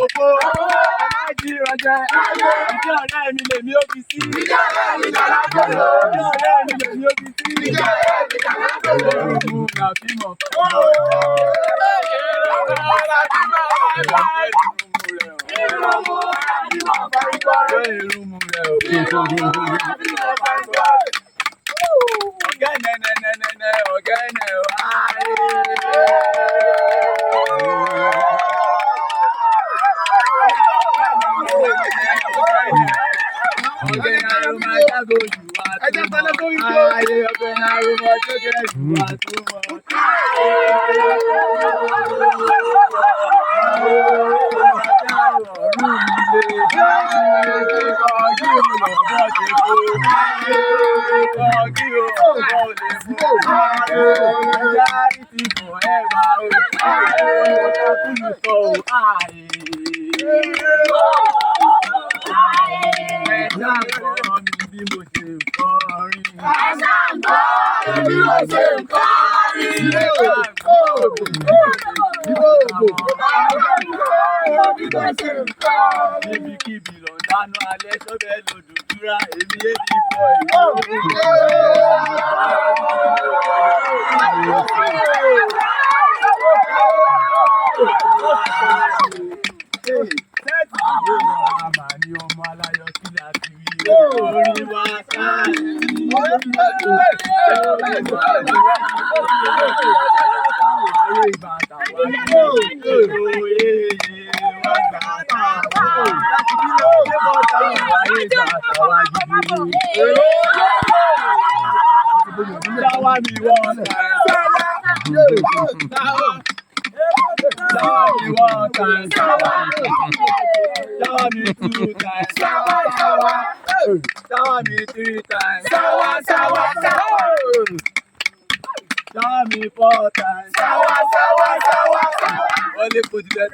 òfófó. Ẹ má jí ìrànjẹ. Ìdí ọ̀rẹ́ mi lèmi ó fi sí. Ìdí ọ̀rẹ́ mi kàlákòlò. Ìdí ọ̀rẹ́ mi lèmi ó fi sí. Ìdí ọ̀rẹ́ mi kàlákòlò. Ìrùmù làbímọ. Níbikíbi lọ dáná alẹ́ sọ́bẹ̀ lòdùdúrà èmi èdè bọ̀ ní ọmọ aláyọ̀ sílẹ̀ àti orí wa Shower me 2 times. Shower me 3 times. Shower me 4 times. Only put the